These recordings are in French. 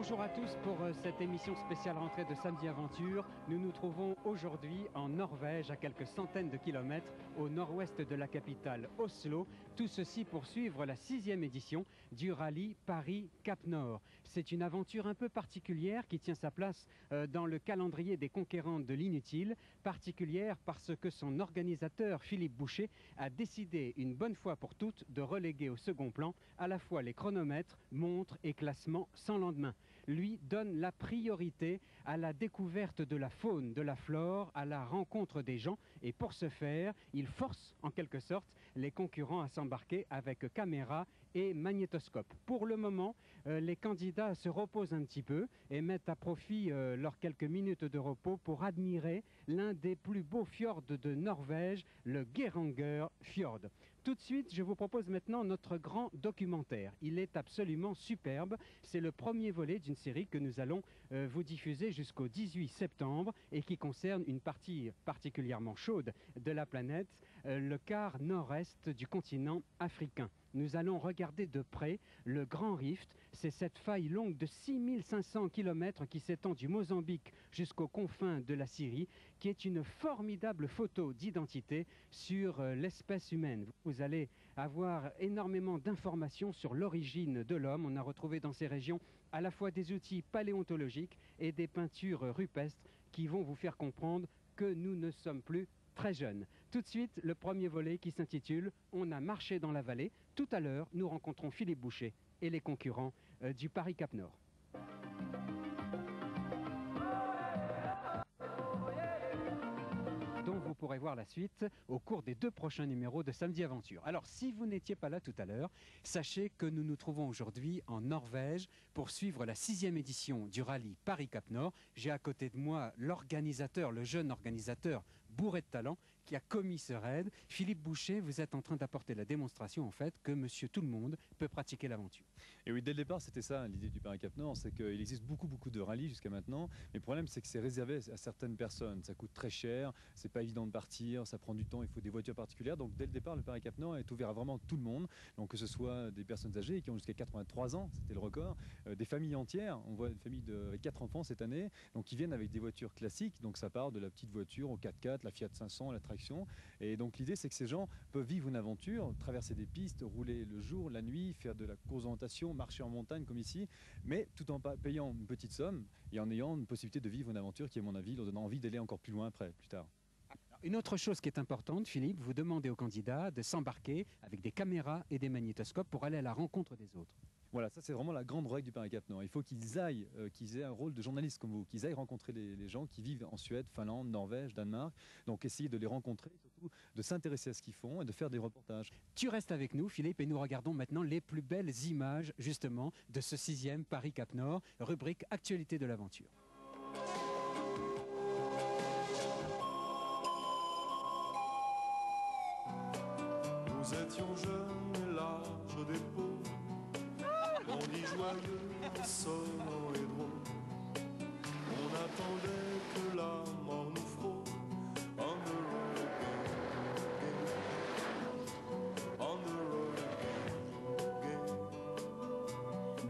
Bonjour à tous pour cette émission spéciale rentrée de Samedi Aventure. Nous nous trouvons aujourd'hui en Norvège, à quelques centaines de kilomètres au nord-ouest de la capitale Oslo. Tout ceci pour suivre la 6e édition du rallye Paris-Cap Nord. C'est une aventure un peu particulière qui tient sa place dans le calendrier des conquérants de l'inutile. Particulière parce que son organisateur Philippe Boucher a décidé une bonne fois pour toutes de reléguer au second plan à la fois les chronomètres, montres et classements sans lendemain. Lui donne la priorité à la découverte de la faune, de la flore, à la rencontre des gens. Et pour ce faire, il force en quelque sorte les concurrents à s'embarquer avec caméra et magnétoscope. Pour le moment, les candidats se reposent un petit peu et mettent à profit leurs quelques minutes de repos pour admirer l'un des plus beaux fjords de Norvège, le Geiranger Fjord. Tout de suite, je vous propose maintenant notre grand documentaire. Il est absolument superbe. C'est le premier volet d'une série que nous allons vous diffuser jusqu'au 18 septembre et qui concerne une partie particulièrement chaude de la planète, le quart nord-est du continent africain. Nous allons regarder de près le Grand Rift. C'est cette faille longue de 6500 km qui s'étend du Mozambique jusqu'aux confins de la Syrie, qui est une formidable photo d'identité sur l'espèce humaine. Vous allez avoir énormément d'informations sur l'origine de l'homme. On a retrouvé dans ces régions à la fois des outils paléontologiques et des peintures rupestres qui vont vous faire comprendre que nous ne sommes plus très jeunes. Tout de suite, le premier volet qui s'intitule « On a marché dans la vallée ». Tout à l'heure, nous rencontrons Philippe Boucher et les concurrents du Paris-Cap Nord. Dont vous pourrez voir la suite au cours des 2 prochains numéros de Samedi Aventure. Alors, si vous n'étiez pas là tout à l'heure, sachez que nous nous trouvons aujourd'hui en Norvège pour suivre la 6e édition du rallye Paris-Cap Nord. J'ai à côté de moi l'organisateur, le jeune organisateur bourré de talent qui a commis ce raid. Philippe Boucher, vous êtes en train d'apporter la démonstration en fait que monsieur tout le monde peut pratiquer l'aventure. Et oui, dès le départ, c'était ça l'idée du Paris-Cap Nord, c'est qu'il existe beaucoup de rallyes jusqu'à maintenant. Mais le problème, c'est que c'est réservé à certaines personnes. Ça coûte très cher, c'est pas évident de partir, ça prend du temps, il faut des voitures particulières. Donc dès le départ, le Paris-Cap Nord est ouvert à vraiment tout le monde. Donc que ce soit des personnes âgées qui ont jusqu'à 83 ans, c'était le record, des familles entières. On voit une famille avec 4 enfants cette année, donc qui viennent avec des voitures classiques. Donc ça part de la petite voiture au 4x4, la Fiat 500, la traction. Et donc l'idée, c'est que ces gens peuvent vivre une aventure, traverser des pistes, rouler le jour, la nuit, faire de la course d'orientation, marcher en montagne comme ici, mais tout en payant une petite somme et en ayant une possibilité de vivre une aventure qui, à mon avis, leur donne envie d'aller encore plus loin après, plus tard. Une autre chose qui est importante, Philippe, vous demandez aux candidats de s'embarquer avec des caméras et des magnétoscopes pour aller à la rencontre des autres. Voilà, ça c'est vraiment la grande règle du Paris-Cap Nord. Il faut qu'ils aillent, qu'ils aient un rôle de journaliste comme vous, qu'ils aillent rencontrer les gens qui vivent en Suède, Finlande, Norvège, Danemark. Donc essayer de les rencontrer, surtout de s'intéresser à ce qu'ils font et de faire des reportages. Tu restes avec nous, Philippe, et nous regardons maintenant les plus belles images, justement, de ce 6e Paris-Cap Nord, rubrique Actualité de l'aventure. Nous étions jeunes et larges d'épaule, on dit joyeux, insolent et drôle. On attendait que la mort nous frôle. On the road again, on the road again.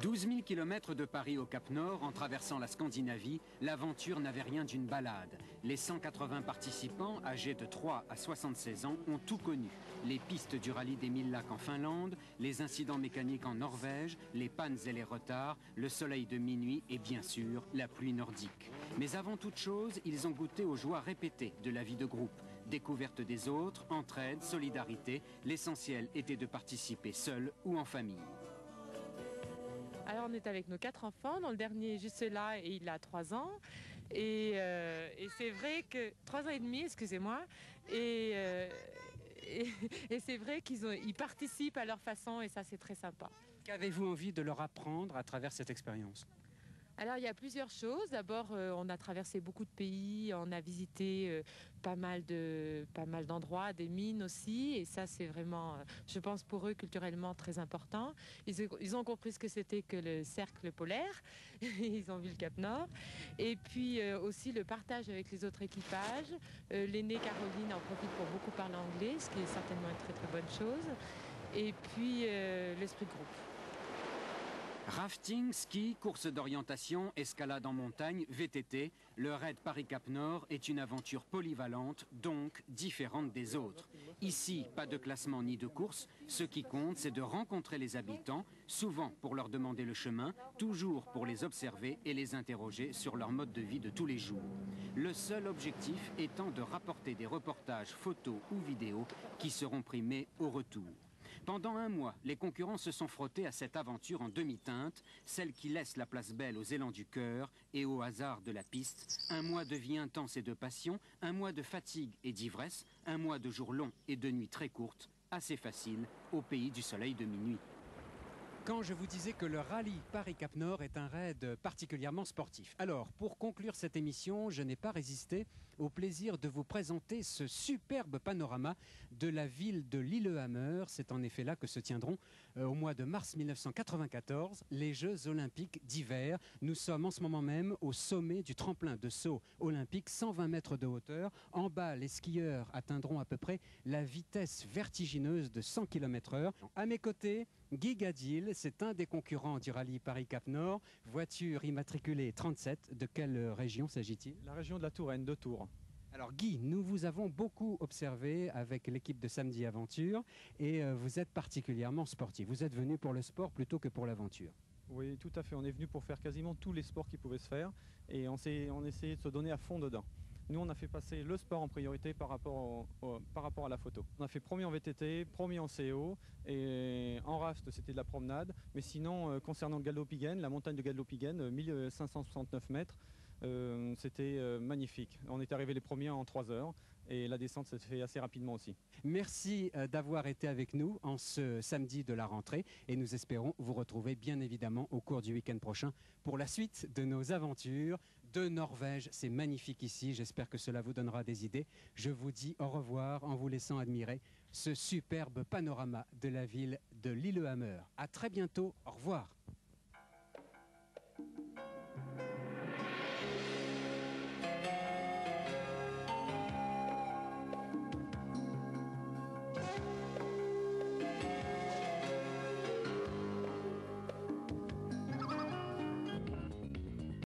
12 000 km de Paris au Cap Nord, en traversant la Scandinavie, l'aventure n'avait rien d'une balade. Les 180 participants, âgés de 3 à 76 ans, ont tout connu. Les pistes du rallye des 1000 lacs en Finlande, les incidents mécaniques en Norvège, les pannes et les retards, le soleil de minuit et bien sûr, la pluie nordique. Mais avant toute chose, ils ont goûté aux joies répétées de la vie de groupe. Découverte des autres, entraide, solidarité, l'essentiel était de participer seul ou en famille. Alors on est avec nos 4 enfants, dont le dernier juste là et il a 3 ans. Et c'est vrai que 3 ans et demi, excusez-moi. Et c'est vrai qu'ils participent à leur façon et ça c'est très sympa. Qu'avez-vous envie de leur apprendre à travers cette expérience ? Alors il y a plusieurs choses. D'abord on a traversé beaucoup de pays, on a visité pas mal d'endroits, des mines aussi, et ça c'est vraiment, je pense pour eux culturellement très important. Ils ont compris ce que c'était que le cercle polaire, ils ont vu le Cap Nord, et puis aussi le partage avec les autres équipages. L'aînée Caroline en profite pour beaucoup parler anglais, ce qui est certainement une très très bonne chose, et puis l'esprit de groupe. Rafting, ski, course d'orientation, escalade en montagne, VTT, le raid Paris-Cap Nord est une aventure polyvalente, donc différente des autres. Ici, pas de classement ni de course, ce qui compte c'est de rencontrer les habitants, souvent pour leur demander le chemin, toujours pour les observer et les interroger sur leur mode de vie de tous les jours. Le seul objectif étant de rapporter des reportages photos ou vidéos qui seront primés au retour. Pendant un mois, les concurrents se sont frottés à cette aventure en demi-teinte, celle qui laisse la place belle aux élans du cœur et au hasard de la piste. Un mois de vie intense et de passion, un mois de fatigue et d'ivresse, un mois de jours longs et de nuits très courtes, assez facile, au pays du soleil de minuit. Quand je vous disais que le rallye Paris-Cap Nord est un raid particulièrement sportif. Alors, pour conclure cette émission, je n'ai pas résisté au plaisir de vous présenter ce superbe panorama de la ville de Lillehammer. C'est en effet là que se tiendront au mois de mars 1994 les Jeux Olympiques d'hiver. Nous sommes en ce moment même au sommet du tremplin de saut olympique, 120 mètres de hauteur. En bas, les skieurs atteindront à peu près la vitesse vertigineuse de 100 km/h. À mes côtés, Guy Gadil, c'est un des concurrents du rallye Paris-Cap Nord, voiture immatriculée 37. De quelle région s'agit-il? La région de la Touraine, de Tours. Alors Guy, nous vous avons beaucoup observé avec l'équipe de Samedi Aventure et vous êtes particulièrement sportif. Vous êtes venu pour le sport plutôt que pour l'aventure. Oui, tout à fait. On est venu pour faire quasiment tous les sports qui pouvaient se faire et on essayait de se donner à fond dedans. Nous, on a fait passer le sport en priorité par rapport à la photo. On a fait premier en VTT, premier en CO, et en raft, c'était de la promenade. Mais sinon, concernant le Galdhøpiggen, la montagne de Galdhøpiggen, 1569 mètres, c'était magnifique. On est arrivé les premiers en 3 heures. Et la descente s'est fait assez rapidement aussi. Merci d'avoir été avec nous en ce samedi de la rentrée et nous espérons vous retrouver bien évidemment au cours du week-end prochain pour la suite de nos aventures de Norvège. C'est magnifique ici, j'espère que cela vous donnera des idées. Je vous dis au revoir en vous laissant admirer ce superbe panorama de la ville de Lillehammer. À très bientôt, au revoir.